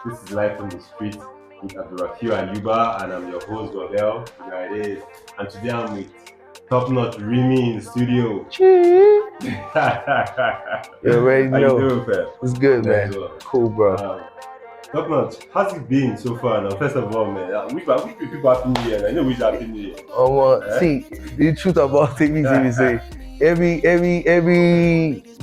This is Life on the Street with Abdurrahim Ayuba, and I'm your host, Wabel. You know it is. And today I'm with Topnotch Rimi in the studio. You already How know. you doing, fam? It's good, man. Nice one. Cool, bro. Topnotch, how's it been so far now? First of all, man, wish people Happy New Year. I know wish Happy New Year. See, the truth about it is we say every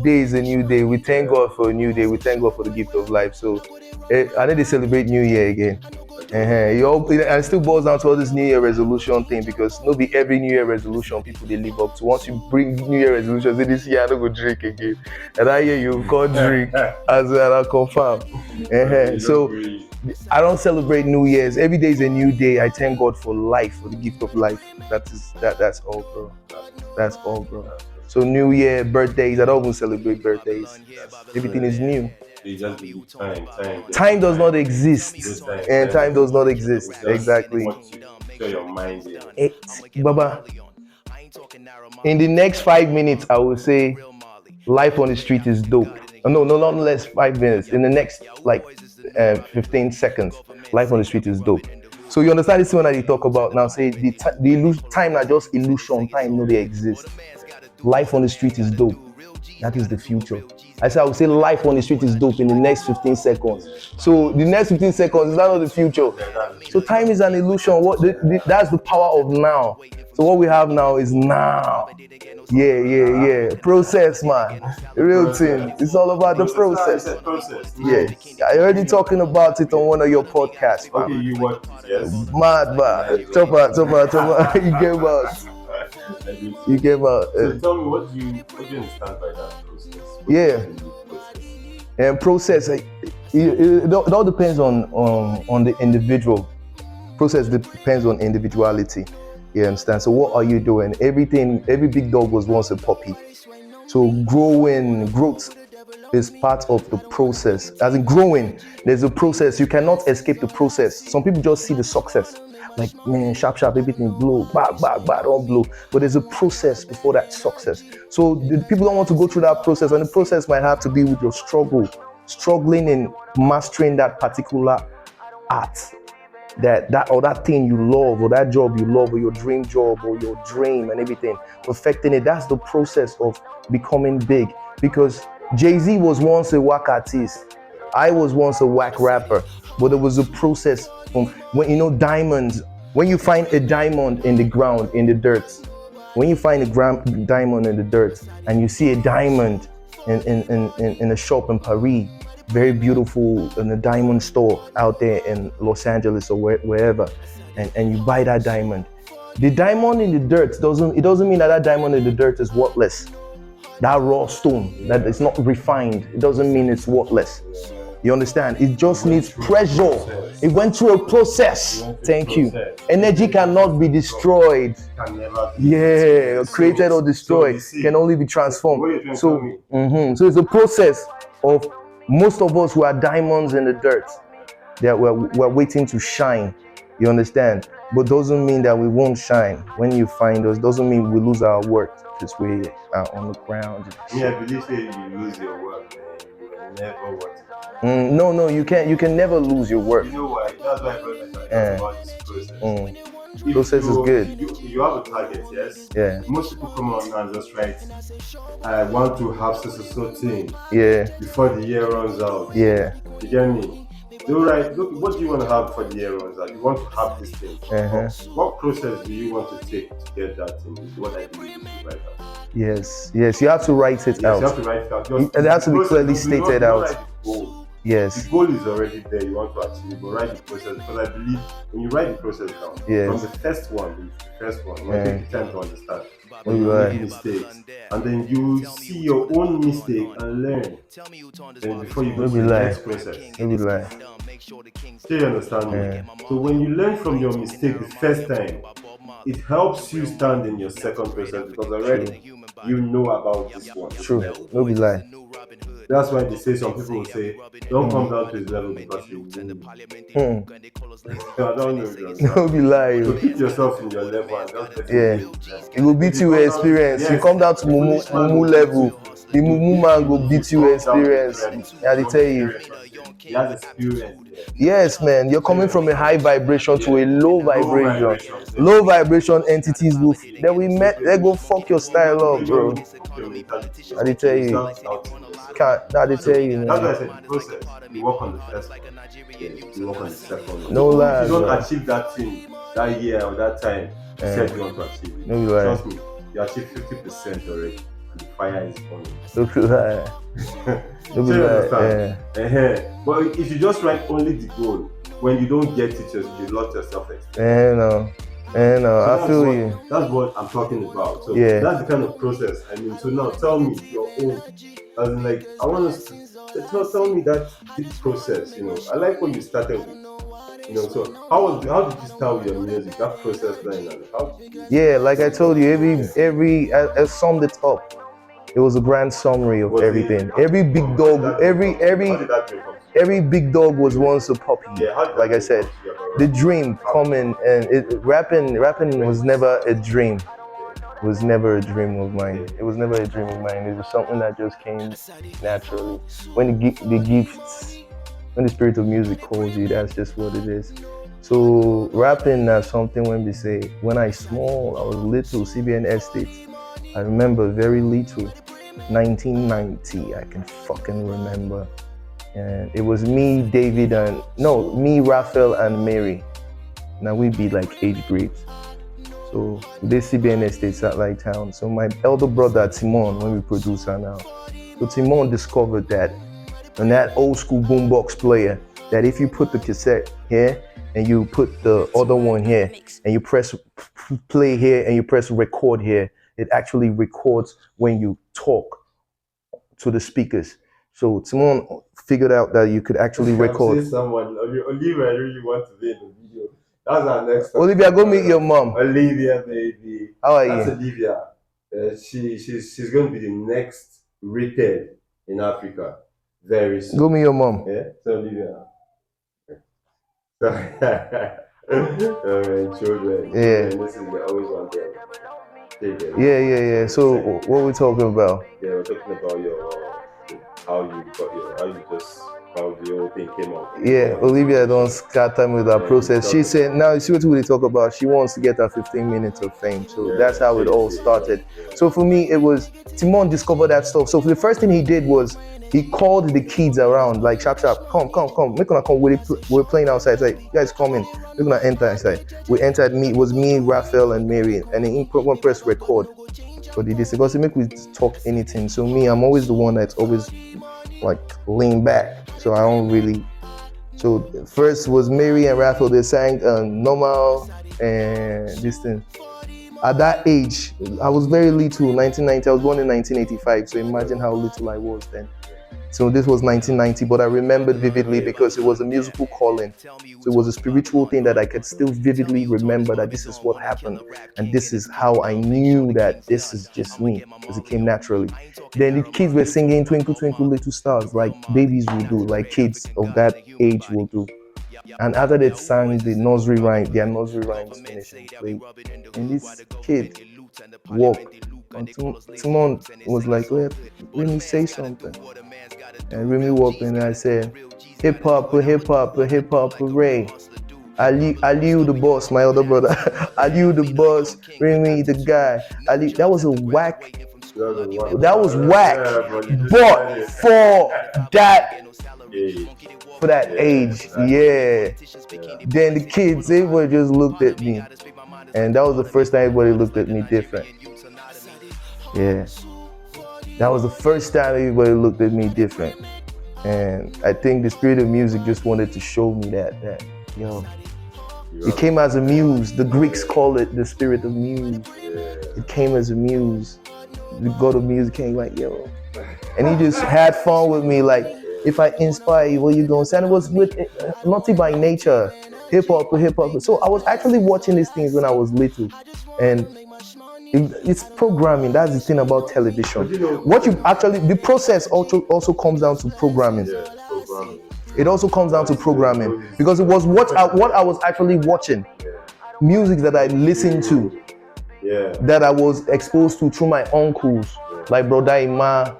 day is a new day. We thank God for a new day. We thank God for the gift of life. So I know they celebrate New Year again. And it still boils down to all this New Year resolution thing, because no be every New Year resolution people they live up to. Once you bring New Year resolutions, say this year I don't go drink again, and I hear you can't drink as I confirm. So I don't celebrate New Year's. Every day is a new day. I thank God for life, for the gift of life. That's all, bro. That's all, bro. So New Year, birthdays, I don't even celebrate birthdays. Everything is new. Time does not exist, and time does not exist. Exactly. Your mind in. Baba, in the next 5 minutes, I will say life on the street is dope. No, not less 5 minutes. In the next 15 seconds, life on the street is dope. So you understand this one that you talk about now? Say the time not just illusion. Time no they exist. Life on the street is dope. That is the future. I would say life on the street is dope in the next 15 seconds. So the next 15 seconds is not the future. So time is an illusion. That's the power of now. So what we have now is now. Yeah. Process, man. The real thing. It's all about the process. Yeah. I heard you talking about it on one of your podcasts, man. Okay, you watched it, yes. Mad, man. Chopper. You gave out. So tell me, what do you understand by that process? And process, it all depends on the individual. Process depends on individuality. You understand? So what are you doing? Every big dog was once a puppy. So growth is part of the process. As in growing, there's a process. You cannot escape the process. Some people just see the success. Like, man, sharp, everything blow, don't blow. But there's a process before that success. So the people don't want to go through that process, and the process might have to be with your struggling in mastering that particular art, that thing you love, or that job you love, or your dream job, or your dream and everything. Perfecting it, that's the process of becoming big. Because Jay-Z was once a whack artist. I was once a whack rapper. But there was a process from when diamonds. When you find a diamond in the ground, in the dirt, when you find a diamond in the dirt, and you see a diamond in a shop in Paris, very beautiful, in a diamond store out there in Los Angeles or wherever, and you buy that diamond. The diamond in the dirt doesn't mean that diamond in the dirt is worthless. That raw stone that is not refined, it doesn't mean it's worthless. You understand? It just needs pressure. It went through a process. Thank you. Energy cannot be destroyed. Created or destroyed. Can only be transformed. So it's a process of most of us who are diamonds in the dirt that we're waiting to shine. You understand? But doesn't mean that we won't shine. When you find us, doesn't mean we lose our work because we are on the ground. Yeah, I believe you lose your work, man. You will never work. No, you can never lose your work. You know why? That's why I brought about this process. Process is good. You have a target, yes? Yeah. Most people come on and just write, I want to have so thing. Yeah. Before the year runs out. Yeah. You get me? They'll write, look, what do you want to have before the year runs out? You want to have this thing. What process do you want to take to get that thing? Is what I believe is right now. Yes, you have to write it out. You have to write it out. It has to be clearly stated out. Yes. The goal is already there, you want to achieve, but write the process, because I believe when you write the process down, from the first one, you take the time to understand. When you make mistakes, and then you see your own mistake and learn. Then before you go to the next process. So you understand me? So when you learn from your mistake the first time, it helps you stand in your second process, because already you know about this one. True. No be lie. That's why they say, some people will say, don't come down to his level because you will. I don't know. No be lie. So keep yourself in your level and just it will beat you experience. You come down to Mumu level, The man go beat you experience. I tell you. He has experience. Yes, man. You're coming from a high vibration to a low vibration. Low vibration entities will they go fuck your style up, bro. I tell you. I tell you, man. That's why I said the process. You work on the first one. You work on the second one. No lie. If you don't achieve that thing that year or that time, you said you want to achieve. No lie. Trust me, you achieve 50% already. The fire is burning. But if you just write only the goal, when you don't get it, you lost your self-esteem. So I feel you. That's what I'm talking about. So that's the kind of process. I mean, so now tell me your own. As in, like, I want us to tell me that deep process. I like what you started with. So how did you start with your music? That process line. Like I told you, I summed it up. It was a grand summary of everything. Every big dog, every big dog was once a puppy. Like I said, the dream coming and rapping was never a dream. It was never a dream of mine. It was never a dream of mine. It was something that just came naturally. When the spirit of music calls you, that's just what it is. So rapping is something when I small, I was little, CBN Estates. I remember very little, 1990, I can fucking remember. And it was me, Raphael and Mary. Now we be like 8th grade. So this CBN Estate satellite town. So my elder brother Timon, when we producer now. So Timon discovered that on that old school boombox player, that if you put the cassette here and you put the other one here and you press play here and you press record here, it actually records when you talk to the speakers. So Timon figured out that you could actually record. Someone, Olivia, I really want to be in the video. That's our next. Olivia, go meet your mom. Olivia, baby. How are That's you? Olivia. She's going to be the next rated in Africa very soon. Go meet your mom. Yeah, so Olivia. Children. Yeah. This is always one thing. Yeah. So what are we talking about? Yeah, we're talking about how the whole thing came out. Yeah, Olivia don't scatter me with her process. She said, now you see what we talk about. She wants to get her 15 minutes of fame. So that's how it all started. So for me, it was Timon discovered that stuff. So the first thing he did was he called the kids around, like sharp, come, make gonna come. We're playing outside. Like, you guys come in. We're gonna enter inside. We entered. It was me, Raphael, and Mary, and then one press record. So they said, because make we talk anything. So me, I'm always the one that's always like lean back. So I don't really. So first was Mary and Raphael. They sang normal and this thing. At that age, I was very little. 1990. I was born in 1985. So imagine how little I was then. So this was 1990, but I remembered vividly because it was a musical calling. So it was a spiritual thing that I could still vividly remember that this is what happened. And this is how I knew that this is just me, because it came naturally. Then the kids were singing Twinkle, Twinkle, Little Stars, like babies will do, like kids of that age will do. And after they sang the nursery rhyme, their nursery rhymes finished and played. And this kid walked. And Timon was like, let me say something. And Rimi walked in and I said, hip hop, hooray. Aliu the boss, my other brother. Aliu the boss, Rimi the guy. That was a whack. That was whack. But for that age, yeah. Then the kids, everybody just looked at me. And that was the first time everybody looked at me different. Yeah. That was the first time everybody looked at me different. And I think the spirit of music just wanted to show me that it came as a muse. The Greeks call it the spirit of muse. It came as a muse. The god of music came like, yo. And he just had fun with me, like, if I inspire you, what you gonna say? And it was with Naughty by Nature, hip hop. So I was actually watching these things when I was little. And it's programming. That's the thing about television. The process also comes down to programming. It also comes down to programming because it was what I was actually watching. Music that I listened to, that I was exposed to through my uncles, like Brother Ima,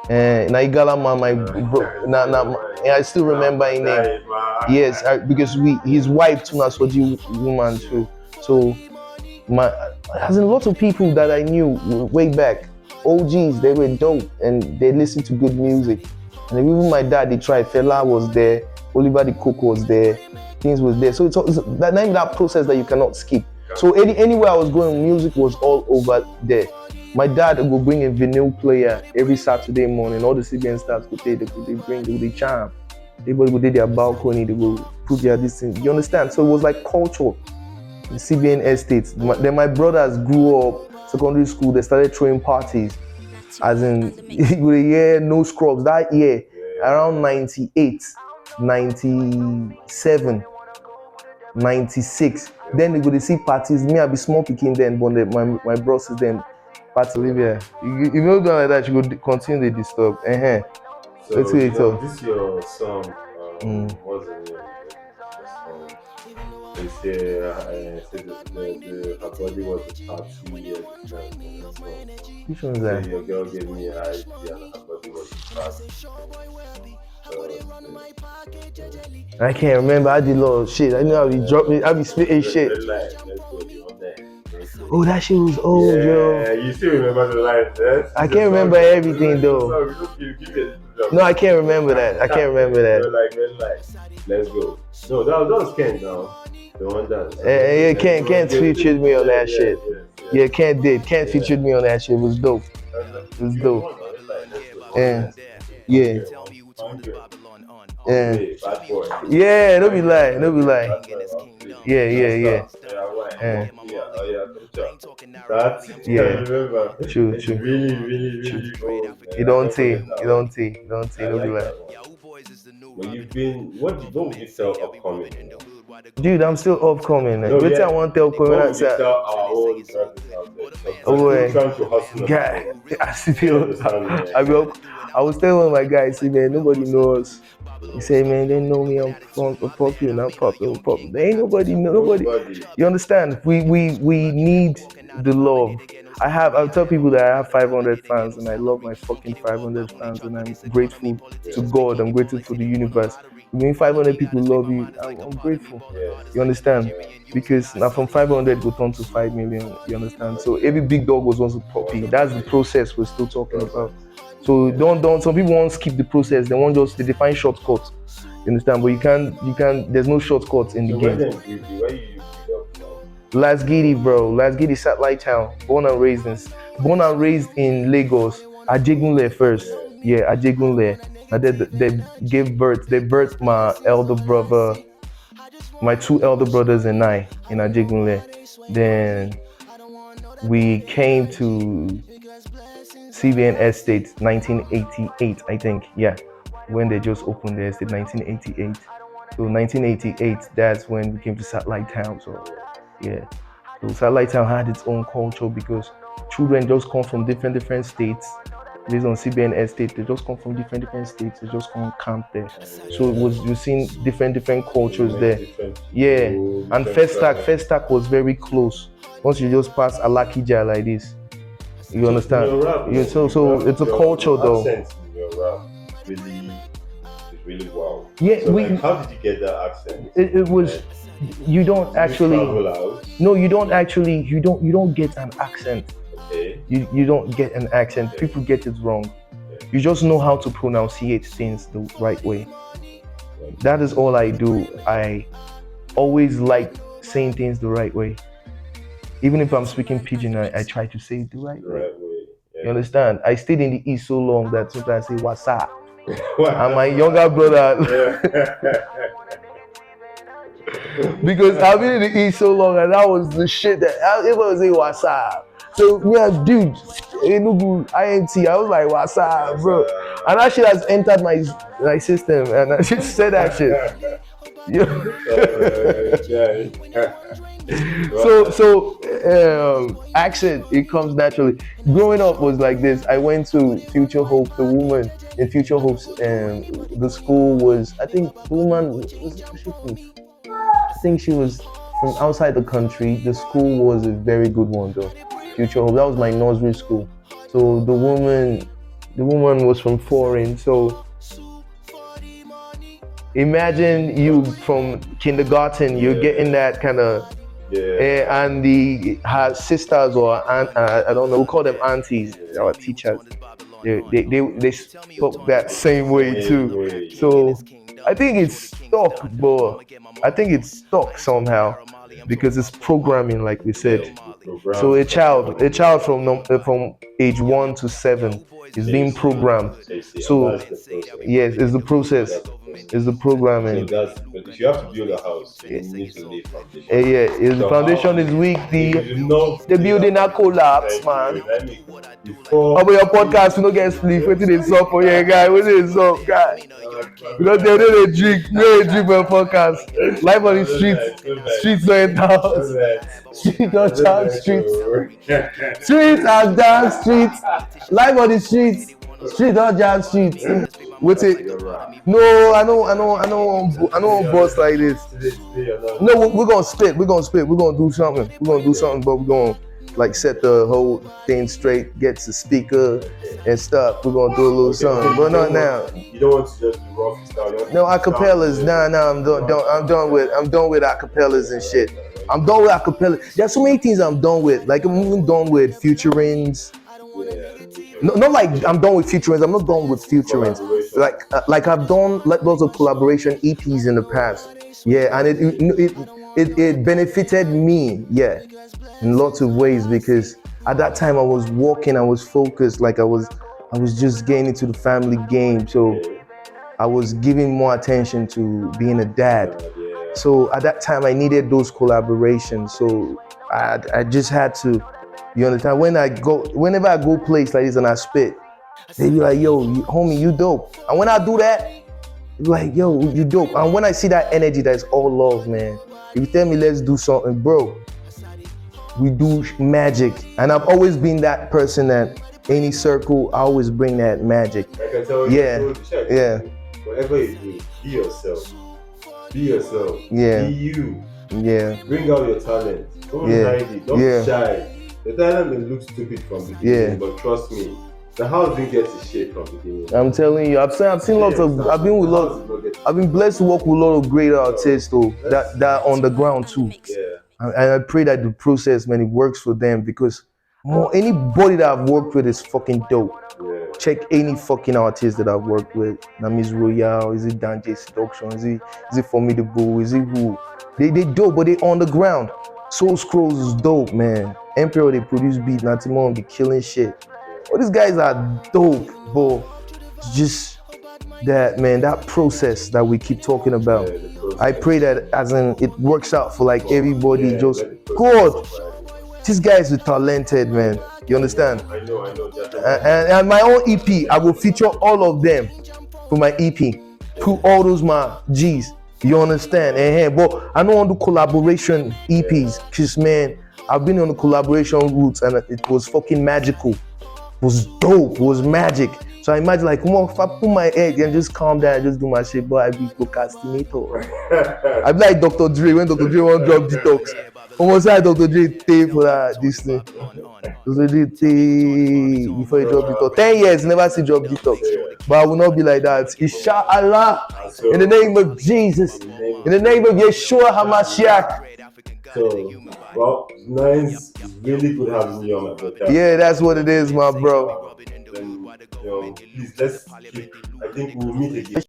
Naigala man, my bro, I still remember his name. Yes, because his wife too, as woman too. So as in lots of people that I knew way back, OGs, they were dope and they listened to good music. And even my dad, they tried. Fela was there, Oliver the Cook was there, things was there. So it's that process that you cannot skip. So anywhere I was going, music was all over there. My dad would bring a vinyl player every Saturday morning. All the CBN staffs they charm. Everybody would do their balcony, they would put their this thing. You understand? So it was like culture. The CBN estates. Then my brothers grew up, secondary school, they started throwing parties. As in, with a year, no scrubs. That year, around 98, 97, 96. Then they go to see parties. Me, I be small picking then, but my bros is then party. Olivia, if you don't do like that, you go continue to disturb. So let's see this your song. What's the name? They say her body was a party. Which one is that? Your girl gave me a high and her body was a party. I can't remember. I did a lot of shit. I know how we dropped it. I be spitting shit. Oh, that shit was old, yo. Yeah, you still remember the lines, I can't remember everything though. No, I can't remember that. I can't remember that. Let's go. No, that was Ken now. The one that. Yeah, Ken featured me on that shit. Yeah, Ken did. Ken featured me on that shit. It was dope. It was dope. Yeah. Yeah. Yeah, don't be lying. Yeah. Remember. True. Really cool. You don't say, don't be lying. What would you tell upcoming? Dude, I'm still upcoming. No, I want to tell upcoming. What would you tell our own I was telling one of my guys, see, man, nobody knows. He say, man, they know me, I'm popular, not popular. There ain't nobody. You understand? We need the love. I tell people that I have 500 fans and I love my fucking 500 fans and I'm grateful to God, I'm grateful for the universe. When 500 people love you, I'm grateful. You understand? Because now from 500 go turn to 5 million, you understand? So every big dog was once a puppy. That's the process we're still talking about. So don't some people won't skip the process, they want just they find shortcuts. You understand? But you can't there's no shortcuts in the game. Las Giddy, bro. Las Giddy satellite town. Born and raised in Lagos. Ajegunle first. Yeah, Ajegunle. And they birthed my elder brother, my two elder brothers and I in Ajegunle. Then we came to CBN Estate 1988, I think. Yeah, when they just opened the estate, 1988. So 1988, that's when we came to satellite town. So yeah, so satellite town had its own culture because children just come from different states. Based on CBN Estate, they just come from different states. They just come camp there. So you're seeing different cultures there. Yeah, and Festac was very close. Once you just pass Alakija like this, you understand? So it's a culture though. Really wow. Yeah, so how did you get that accent? It was. You don't actually. No, you don't actually. You don't get an accent. Okay. You don't get an accent. Okay. People get it wrong. Okay. You just know how to pronunciate things the right way. Okay. That is all I do. I always like saying things the right way. Even if I'm speaking pidgin, I try to say it the right way. Yeah. You understand? I stayed in the East so long that sometimes I say what's up. And my younger brother. Because I've been in the East so long and that was the shit that everyone say what's up. So yeah, dude, INT, I was like, what's up, bro? And that shit has entered my system and I should say that shit. So accent, it comes naturally. Growing up was like this. I went to Future Hope, the woman in Future Hope's the school was, I think the woman I think she was from outside the country. The school was a very good one though. Future Hope, that was my nursery school. So the woman The woman was from foreign, so imagine you from kindergarten, you're getting that kind of, and her sisters or aunt, I don't know, we call them aunties, our teachers. They spoke that same way too. So I think it's stuck, but I think it's stuck somehow because it's programming, like we said. So a child from age 1 to 7 is being programmed. So yes, it's the process, it's the So programming. that's, but if you have to build a house, you need to lay foundation. Yeah, if the So foundation is weak, if you know the building not collapse, man. I mean, before How about your podcast? We don't get sleep. What did they suck for you, guy? What did they suck, guy? Because they don't drink. You don't drink for podcast. Life on the streets. Streets don't down. Streets don't down streets. Streets are down streets. Life on the streets. Streets don't down streets. What's it? No, I don't boss like this. No, we're gonna spit. We're gonna do something. But we're gonna like set the whole thing straight, get the speaker and stuff. We're gonna do a little something, but not now. You don't want to just do raw freestyle. No acapellas. Nah. I'm done with acapellas and shit. I'm done with acapella. There's so many things I'm done with. Like I'm even done with featurings. No, not like I'm done with featurings. I'm not done with featurings. Like I've done like lots of collaboration EPs in the past. Yeah, and it benefited me. Yeah, in lots of ways because at that time I was walking, I was focused. Like I was just getting into the family game. So I was giving more attention to being a dad. So at that time I needed those collaborations. So I just had to. You understand? Whenever I go place like this and I spit, they be like, yo, homie, you dope. And when I do that, like, yo, you dope. And when I see that energy, that's all love, man. If you tell me let's do something, bro, we do magic. And I've always been that person that any circle, I always bring that magic. I can tell you, yeah. Whatever you do, be yourself. Yeah. Be you. Yeah. Bring out your talent. Don't hide it. Don't be shy. The talent may look stupid from the beginning, but trust me, the house didn't get to shape from the beginning. I'm telling you, I've seen lots of. I've been blessed to work with a lot of great artists, though. That are on the ground too. Yeah. And I pray that the process, man, it works for them because anybody that I've worked with is fucking dope. Yeah. Check any fucking artist that I've worked with. Namis Royale, is it Danje Seduction, is it Formidable, is it who? They dope, but they on the ground. Soul Scrolls is dope, man. Emperor, they produce beat, Natimon be killing shit. All these guys are dope, but just that, man, that process that we keep talking about. I pray that as in it works out for like everybody. Just God, these guys are talented, man. You understand? I know. And my own EP, I will feature all of them for my EP. Put all those my G's. You understand? But I don't want to do collaboration EPs, cause man, I've been on the collaboration routes and it was fucking magical. It was dope. It was magic. So I imagine like, if I put my head and just calm down and just do my shit, but I be procrastinator. I be like Dr. Dre when Dr. Dre won't drop detox. Almost like Dr. Dre pay for this thing. Dr. Dre pay before he drop detox. 10 years, never see drop detox. But I will not be like that. Inshallah, in the name of Jesus, in the name of Yeshua HaMashiach. So, well, nice. It's really good having you on my podcast. Yeah, that's what it is, my bro. Then, please, I think we'll meet again.